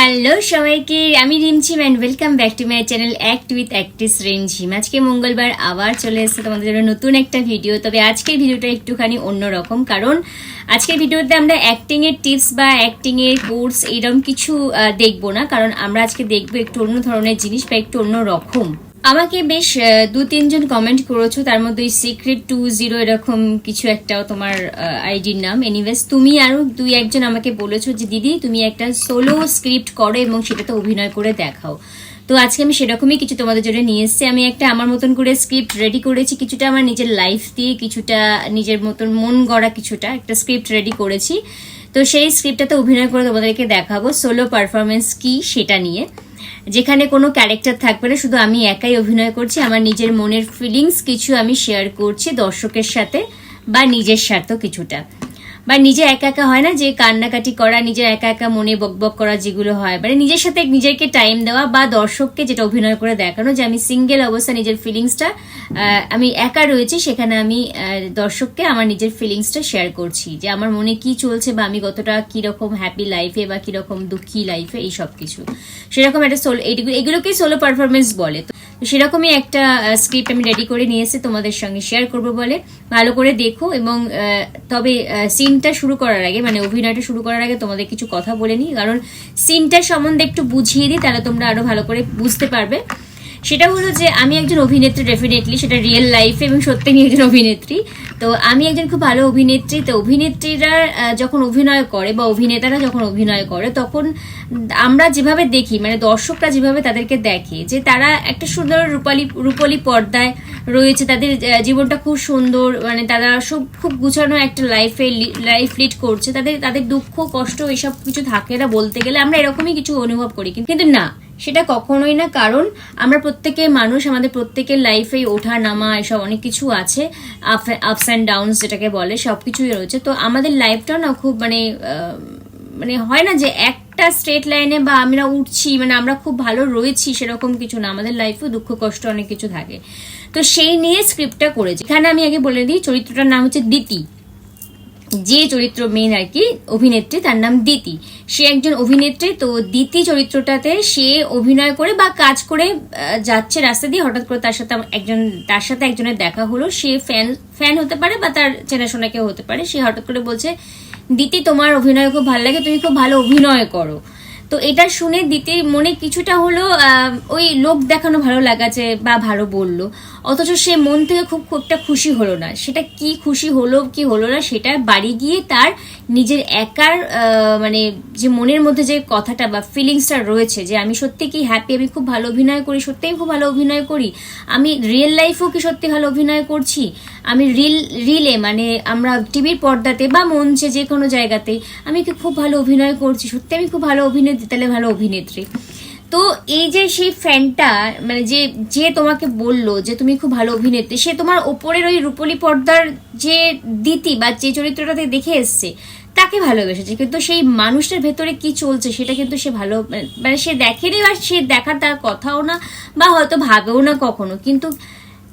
Hello সবাইকে, আমি Rimjhim and welcome back to my channel act with actress Rimjhim. আজকে মঙ্গলবার আবার চলে এসেছে তোমাদের জন্য নতুন একটা ভিডিও। তবে আজকের ভিডিওটা একটুখানি অন্যরকম, কারণ আজকের ভিডিওতে আমরা অ্যাক্টিং এর টিপস বা অ্যাক্টিং এর কোর্স এইরকম কিছু দেখবো না, কারণ আমরা আজকে দেখবো একটু অন্য ধরনের জিনিস বা একটু অন্য রকম। আমাকে বেশ 2-3 জন কমেন্ট করেছো, তার মধ্যে ওই সিক্রেট 20 এরকম কিছু একটা তোমার আইডির নাম। এনিওয়েজ তুমি আরো 2-1 জন আমাকে বলেছো যে দিদি তুমি একটা সোলো স্ক্রিপ্ট করো এবং সেটাতে অভিনয় করে দেখাও। তো আজকে আমি সেরকমই কিছু তোমাদের জন্য নিয়ে এসেছি। আমি একটা আমার মতন করে স্ক্রিপ্ট রেডি করেছি, কিছুটা আমার নিজের লাইফ দিয়ে, কিছুটা নিজের মতন মন গড়া কিছুটা একটা স্ক্রিপ্ট রেডি করেছি। তো সেই স্ক্রিপ্টটাতে অভিনয় করে তোমাদেরকে দেখাবো সোলো পারফরমেন্স কি সেটা নিয়ে, যেখানে কোনো ক্যারেক্টার থাকবে না, শুধু আমি একাই অভিনয় করছি। আমার নিজের মনের ফিলিংস কিছু আমি শেয়ার করছি দর্শকের সাথে, বা নিজের সাথেও কিছুটা, বা নিজে একা একা হয় না যে কান্নাকাটি করা, নিজের একা একা মনে বকবক করা যেগুলো হয়, মানে নিজের সাথে নিজেকে টাইম দেওয়া, বা দর্শককে যেটা অভিনয় করে দেখানো যে আমি সিঙ্গেল অবস্থা নিজের ফিলিংসটা, আমি একা রয়েছি সেখানে আমি দর্শককে আমার নিজের ফিলিংসটা শেয়ার করছি, যে আমার মনে কি চলছে বা আমি কতটা কিরকম হ্যাপি লাইফে বা কিরকম দুঃখী লাইফে, এই সব কিছু সেরকম একটা সোলো, এগুলোকেই সোলো পারফরমেন্স বলে। তো সেরকমই একটা স্ক্রিপ্ট আমি রেডি করে নিয়ে এসে তোমাদের সঙ্গে শেয়ার করবো বলে ভালো করে দেখো। এবং তবে সিনটা শুরু করার আগে, মানে অভিনয়টা শুরু করার আগে তোমাদের কিছু কথা বলে নিই, কারণ সিনটার সম্বন্ধে একটু বুঝিয়ে দিই, তাহলে তোমরা আরো ভালো করে বুঝতে পারবে। সেটা হলো যে আমি একজন অভিনেত্রী, ডেফিনেটলি সেটা রিয়েল লাইফে, এবং সত্যি আমি একজন অভিনেত্রী। তো আমি একজন খুব ভালো অভিনেত্রী। তো অভিনেত্রীরা যখন অভিনয় করে বা অভিনেতারা যখন অভিনয় করে, তখন আমরা যেভাবে দেখি, মানে দর্শকরা যেভাবে তাদেরকে দেখে, যে তারা একটা সুন্দর রূপালী পর্দায় রয়েছে, তাদের জীবনটা খুব সুন্দর, মানে তারা সব খুব গুছানো একটা লাইফ লিড করছে, তাদের দুঃখ কষ্ট এসব কিছু থাকে না বলতে গেলে, আমরা এরকমই কিছু অনুভব করি, কিন্তু না, সেটা কখনোই না। কারণ আমরা প্রত্যেকের মানুষ, আমাদের প্রত্যেকের লাইফে ওঠা নামা এসব অনেক কিছু আছে, আপস অ্যান্ড ডাউনস যেটাকে বলে, সবকিছুই রয়েছে। তো আমাদের লাইফটাও না খুব মানে হয় না যে একটা স্ট্রেট লাইনে বা আমরা উঠছি, মানে আমরা খুব ভালো রয়েছি, সেরকম কিছু না, আমাদের লাইফেও দুঃখ কষ্ট অনেক কিছু থাকে। তো সেই নিয়ে স্ক্রিপ্টটা করেছি। এখানে আমি আগে বলে দিই, চরিত্রটার নাম হচ্ছে দিতি। যে চরিত্র মেন আর কি অভিনেত্রী, তার নাম দিতি, সে একজন অভিনেত্রী। তো দিতি চরিত্রটাতে সে অভিনয় করে বা কাজ করে যাচ্ছে রাস্তা দিয়ে, হঠাৎ করে তার সাথে একজনের দেখা হলো। সে ফ্যান হতে পারে বা তার চেনাশোনা কেউ হতে পারে। সে হঠাৎ করে বলছে, দিতি তোমার অভিনয় খুব ভালো লাগে, তুমি খুব ভালো অভিনয় করো। তো এটা শুনে দিতির মনে কিছুটা হলো ওই লোক দেখানো ভালো লাগাছে বা ভালো বললো, অথচ সে মন থেকে খুব একটা খুশি হলো না। সেটা কি খুশি হলো কি হলো না, সেটা বাড়ি গিয়ে তার নিজের একার মানে যে মনের মধ্যে যে কথাটা বা ফিলিংসটা রয়েছে, যে আমি সত্যি কি হ্যাপি, আমি খুব ভালো অভিনয় করি, সত্যিই খুব ভালো অভিনয় করি, আমি রিয়েল লাইফেও কি সত্যি ভালো অভিনয় করছি, আমি রিলে মানে আমরা টিভির পর্দাতে বা মঞ্চে যে কোনো জায়গাতে আমি কি খুব ভালো অভিনয় করছি, সত্যি আমি খুব ভালো অভিনেত্রী, তাহলে ভালো অভিনেত্রী। তো এই যে সেই ফ্যানটা, মানে যে তোমাকে বললো যে তুমি খুব ভালো অভিনেত্রী, সে তোমার ওপরের ওই রূপলী পর্দার যে দিতি বা যে চরিত্রটাতে দেখে এসছে তাকে ভালোবেসেছে, কিন্তু সেই মানুষটার ভেতরে কি চলছে সেটা কিন্তু সে ভালো, মানে সে দেখেনি বা সে দেখার তার কথাও না, বা হয়তো ভাবেও না কখনো। কিন্তু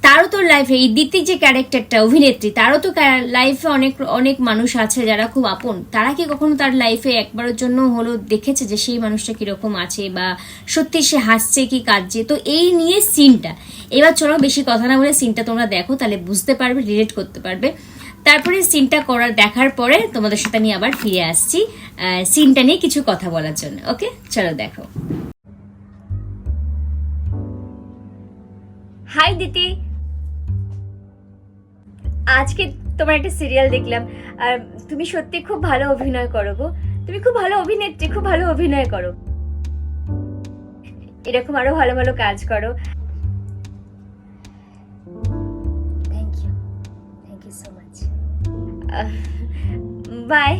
তারও তো লাইফে, এই দিতি যে ক্যারেক্টারটা অভিনেত্রী, তারও তো লাইফে অনেক অনেক মানুষ আছে যারা খুব আপন। তারা কি কখনো তার লাইফে একবারের জন্য হলো দেখেছে যে সেই মানুষটা কিরকম আছে, বা সত্যি সে হাসছে কি কাঁদছে? তো এই নিয়ে সিনটা, এবার চলো বেশি কথা না বলে সিনটা তোমরা দেখো, তাহলে বুঝতে পারবে, রিলেট করতে পারবে। তারপরে সিনটা দেখার পরে তোমাদের সাথে আমি আবার ফিরে আসছি সিনটা নিয়ে কিছু কথা বলার জন্য। ওকে, চলো দেখো। হাই দিতি, আজকে তোমার একটা সিরিয়াল দেখলাম, আর তুমি সত্যি খুব ভালো অভিনয় করো গো, তুমি খুব ভালো অভিনেত্রী, খুব ভালো অভিনয় করো, এরকম আরো ভালো ভালো কাজ করো। Thank you so much, bye.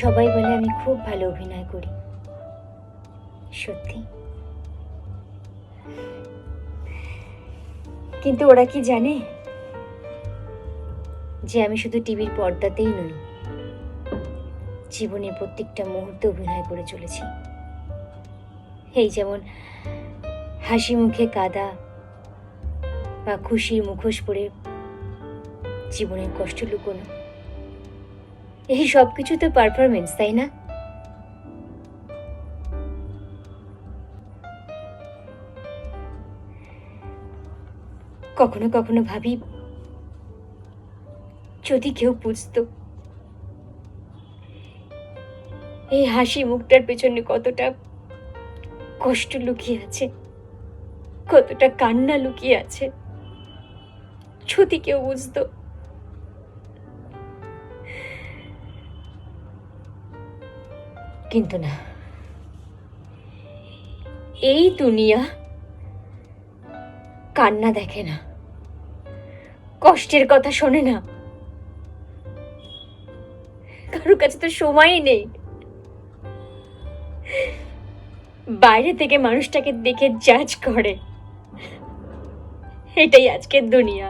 সবাই বলে আমি খুব ভালো অভিনয় করি, সত্যি কিন্তু ওরা কি জানে যে আমি শুধু টিভির পর্দাতেই নই, জীবনের প্রত্যেকটা মুহূর্তে অভিনয় করে চলেছি। এই যেমন হাসি মুখে কাঁদা বা খুশির মুখোশ পরে জীবনের কষ্ট লুকোনো, এই সব কিছু তো পারফরমেন্স, তাই না? কখনো কখনো ভাবি, যদি কেউ বুঝতো এই হাসি মুখটার পেছনে কতটা কষ্ট লুকিয়ে আছে, কতটা কান্না লুকিয়ে আছে, যদি কেউ বুঝতো। কিন্তু না, এই দুনিয়া কান্না দেখে না, কষ্টের কথা শোনে না, কারোর কাছে তো সময়ই নেই। বাইরে থেকে মানুষটাকে দেখে জাজ করে, এটাই আজকের দুনিয়া।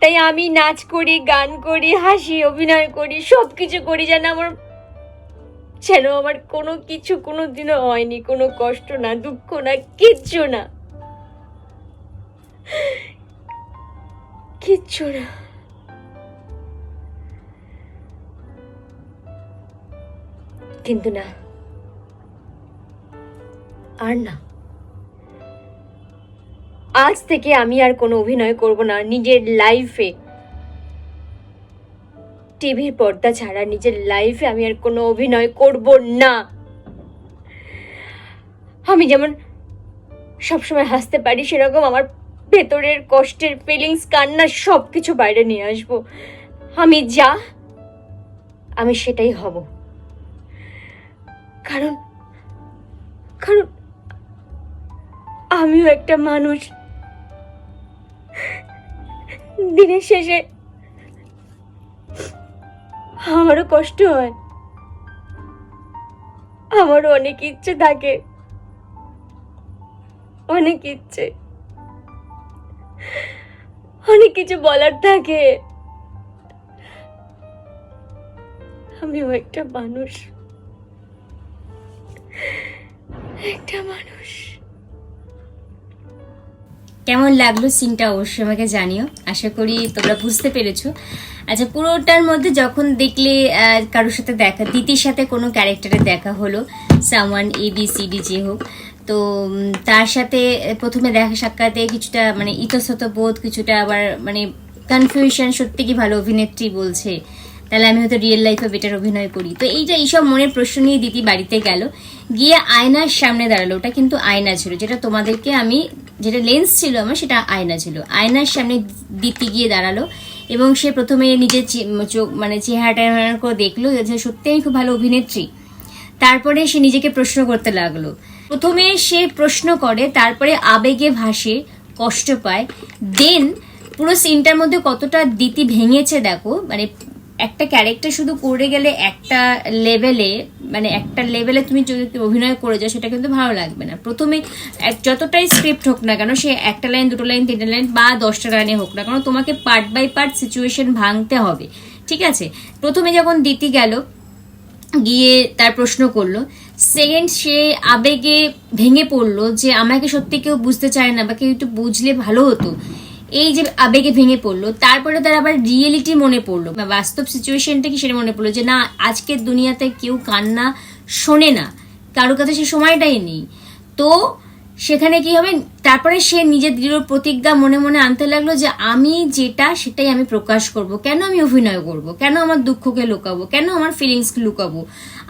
তাই আমি নাচ করি, গান করি, হাসি, অভিনয় করি, সবকিছু করি যেন আমার কোনো কিছু কোনোদিনও হয়নি, কোনো কষ্ট না, দুঃখ না, কিচ্ছু না, কিচ্ছু না। কিন্তু না, আর না, আজ থেকে আমি আর কোনো অভিনয় করব না নিজের লাইফে। টিভির পর্দা ছাড়া নিজের লাইফে আমি আর কোনো অভিনয় করব না। আমি যেমন সবসময় হাসতে পারি, সেরকম আমার ভেতরের কষ্টের ফিলিংস, কান্না সবকিছু বাইরে নিয়ে আসব। আমি আমি সেটাই হব। কারণ কারণ আমিও একটা মানুষ। দিনের শেষে আমারও কষ্ট হয়, আমারও অনেক ইচ্ছে থাকে, অনেক ইচ্ছে, অনেক কিছু বলার থাকে। আমিও একটা মানুষ, একটা মানুষ। কেমন লাগলো সিনটা অবশ্যই আমাকে জানিও, আশা করি তোমরা বুঝতে পেরেছো। আচ্ছা, পুরোটার মধ্যে যখন দেখলে কারোর সাথে দেখা, দিতির সাথে কোনো ক্যারেক্টারে দেখা হলো, সামওয়ান ABCD যে হোক, তো তার সাথে প্রথমে দেখা সাক্ষাতে কিছুটা মানে ইতস্তত বোধ, কিছুটা আবার মানে কনফিউশন, সত্যি কি ভালো অভিনেত্রী বলছে, তাহলে আমি হয়তো রিয়েল লাইফে বেটার অভিনয় করি। তো এইসব মনের প্রশ্ন নিয়ে দিতি বাড়িতে গেল, গিয়ে আয়নার সামনে দাঁড়ালো। ওটা কিন্তু আয়না ছিল, যেটা তোমাদেরকে আমি, যেটা লেন্স ছিল আমার, সেটা আয়না ছিল। আয়নার সামনে দিতি গিয়ে দাঁড়ালো এবং সে প্রথমে নিজের চোখ মানে চেহারাটা করে দেখলো যে সত্যি আমি খুব ভালো অভিনেত্রী। তারপরে সে নিজেকে প্রশ্ন করতে লাগলো। প্রথমে সে প্রশ্ন করে, তারপরে আবেগে ভাসে, কষ্ট পায়, দেন পুরো সিনটার মধ্যে কতটা দিতি ভেঙেছে দেখো। মানে একটা ক্যারেক্টার শুধু করে গেলে একটা লেভেলে তুমি যদি অভিনয় করে যাও, সেটা কিন্তু ভালো লাগবে না। প্রথমে যতটাই স্ক্রিপ্ট হোক না কেন, সে একটা লাইন, দুটো লাইন, তিনটা লাইন বা 10টা লাইনে হোক না কেন, তোমাকে পার্ট বাই পার্ট সিচুয়েশন ভাঙতে হবে, ঠিক আছে? প্রথমে যখন দিতি গেল, গিয়ে তার প্রশ্ন করলো, সেকেন্ড সে আবেগে ভেঙে পড়লো যে আমাকে সত্যি কেউ বুঝতে চায় না, বা কেউ একটু বুঝলে ভালো হতো, এই যে আবেগে ভেঙে পড়লো। তারপরে তার আবার রিয়েলিটি মনে পড়লো, বাস্তব সিচুয়েশনটা কি সেটা মনে পড়লো, যে না, আজকের দুনিয়াতে কেউ কান্না শোনে না, কারো কাছে সে সময়টাই নেই। তো সেখানে কি হবে, তারপরে সে নিজের দৃঢ় প্রতিজ্ঞা মনে মনে আনতে লাগলো যে আমি যেটা, সেটাই আমি প্রকাশ করব। কেন আমি অভিনয় করব? কেন আমার দুঃখকে লুকাবো? কেন আমার ফিলিংসকে লুকাবো?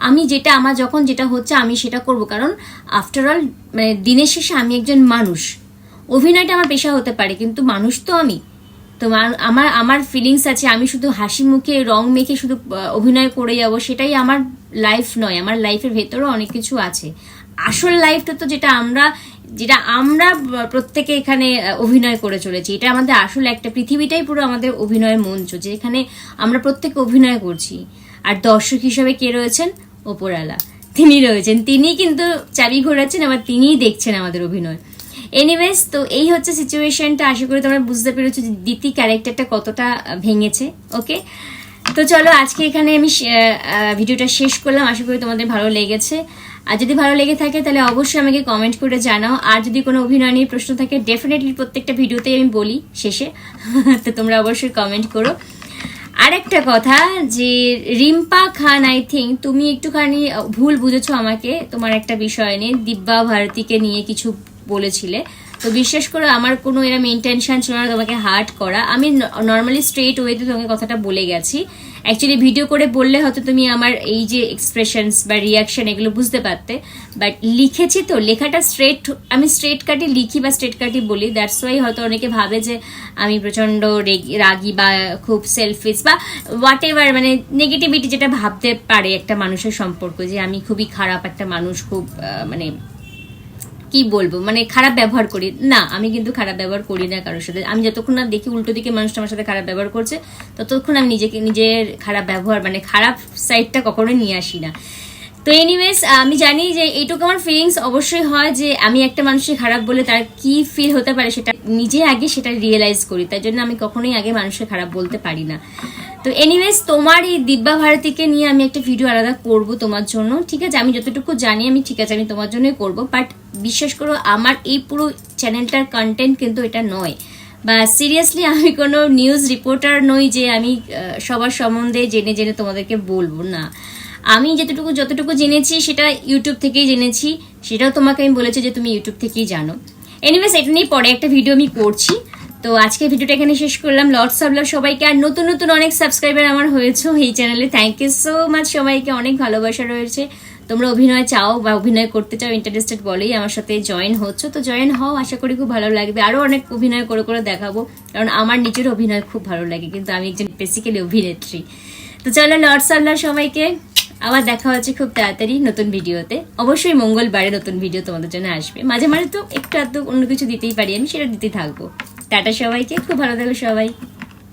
আমি যেটা, আমার যখন যেটা হচ্ছে আমি সেটা করব। কারণ আফটার অল মানে দিনের শেষে আমি একজন মানুষ। অভিনয়টা আমার পেশা হতে পারে, কিন্তু মানুষ তো আমি। তো আমার ফিলিংস আছে। আমি শুধু হাসি মুখে রং মেখে শুধু অভিনয় করে যাব, সেটাই আমার লাইফ নয়। আমার লাইফের ভেতরেও অনেক কিছু আছে। আসল লাইফটা তো যেটা আমরা প্রত্যেকে এখানে অভিনয় করে চলেছি, এটা আমাদের আসল একটা পৃথিবীটাই পুরো আমাদের অভিনয়ের মঞ্চ, যেখানে আমরা প্রত্যেকে অভিনয় করছি। আর দর্শক হিসেবে কে রয়েছেন? ওপরওয়ালা, তিনি রয়েছেন। তিনি কিন্তু চাবি ঘোরাচ্ছেন, আবার তিনিই দেখছেন আমাদের অভিনয়। এনিওয়েজ, তো এই হচ্ছে সিচুয়েশনটা। আশা করি তোমরা বুঝতে পেরেছো যে দিতি ক্যারেক্টারটা কতটা ভেঙেছে। ওকে, তো চলো আজকে এখানে আমি ভিডিওটা শেষ করলাম। আশা করি তোমাদের ভালো লেগেছে। আর যদি ভালো লেগে থাকে তাহলে অবশ্যই আমাকে কমেন্ট করে জানাও। আর যদি কোনো অভিনয় নিয়ে প্রশ্ন থাকে ডেফিনেটলি প্রত্যেকটা ভিডিওতেই আমি বলি শেষে তো তোমরা অবশ্যই কমেন্ট করো। আর একটা কথা, যে রিম্পা খান, আই থিঙ্ক তুমি একটুখানি ভুল বুঝেছো আমাকে তোমার একটা বিষয় নিয়ে, দিব্যা ভারতীকে নিয়ে কিছু বলেছিলে। তো বিশ্বাস করো আমার কোনো এরকম ইন্টেনশন ছিল না তোমাকে হার্ট করা। আমি নর্মালি স্ট্রেট ওয়েতে তোমাকে কথাটা বলে গেছি। অ্যাকচুয়ালি ভিডিও করে বললে হয়তো তুমি আমার এই যে এক্সপ্রেশনস বা রিয়াকশন এগুলো বুঝতে পারতে, বাট লিখেছি তো লেখাটা স্ট্রেট, আমি স্ট্রেট কাটি লিখি বা স্ট্রেট কাটি বলি। দ্যাটস ওয়াই হয়তো অনেকে ভাবে যে আমি প্রচন্ড রাগী বা খুব সেলফিশ বা হোয়াট এভার, মানে নেগেটিভিটি যেটা ভাবতে পারে একটা মানুষের সম্পর্ক, যে আমি খুবই খারাপ একটা মানুষ, খুব মানে কি বলবো, মানে খারাপ ব্যবহার করি না। আমি কিন্তু খারাপ ব্যবহার করি না কারোর সাথে। আমি যতক্ষণ না দেখি উল্টো দিকে মানুষটা আমার সাথে খারাপ ব্যবহার করছে, ততক্ষণ আমি নিজের খারাপ ব্যবহার মানে খারাপ সাইডটা কখনোই নিয়ে আসি না। তো এনিওয়েজ, আমি জানি যে এইটুকু আমার ফিলিংস অবশ্যই হয় যে আমি একটা মানুষের খারাপ বলে তার কি ফিল হতে পারে সেটা নিজে আগে সেটা রিয়েলাইজ করি। তাই জন্য আমি কখনোই আগে মানুষের খারাপ বলতে পারি না। তো এনিওয়েজ, তোমার এই দিব্যা ভারতীকে নিয়ে আমি একটা ভিডিও আলাদা করব তোমার জন্য, ঠিক আছে? আমি যতটুকু জানি আমি ঠিক আছে আমি তোমার জন্যই করব, বাট বিশ্বাস করো আমার এই পুরো চ্যানেলটার কন্টেন্ট কিন্তু এটা নয়, বা সিরিয়াসলি আমি কোনো নিউজ রিপোর্টার নই যে আমি সবার সম্বন্ধে জেনে জেনে তোমাদেরকে বলবো না। আমি যতটুকু জেনেছি সেটা ইউটিউব থেকেই জেনেছি, সেটাও তোমাকে আমি বলেছি যে তুমি ইউটিউব থেকেই জানো। এনিওয়েজ, এটা নিয়ে পরে একটা ভিডিও আমি করছি। তো আজকে ভিডিওটা এখানে শেষ করলাম। লটস অফ লাভ সবাইকে। আর নতুন নতুন অনেক সাবস্ক্রাইবার আমার হয়েছে এই চ্যানেলে, থ্যাংক ইউ সো মাচ সবাইকে, অনেক ভালোবাসা রয়েছে। তোমরা অভিনয় চাও বা অভিনয় করতে চাও, ইন্টারেস্টেড বলেই আমার সাথে জয়েন হচ্ছ, তো জয়েন হও। আশা করি খুব ভালো লাগবে। আরও অনেক অভিনয় করে করে দেখাবো, কারণ আমার নিজের অভিনয় খুব ভালো লাগে, কিন্তু আমি একজন বেসিক্যালি অভিনেত্রী। তো চলো, লটস অফ লাভ সবাইকে। আবার দেখা হচ্ছে খুব তাড়াতাড়ি নতুন ভিডিওতে। অবশ্যই মঙ্গলবারে নতুন ভিডিও তোমাদের জন্য আসবে। মাঝে মাঝে তো একটু অন্য কিছু দিতেই পারি আমি, সেটা দিতেই থাকবো। টাটা সবাইকে, খুব ভালো থাকো সবাই।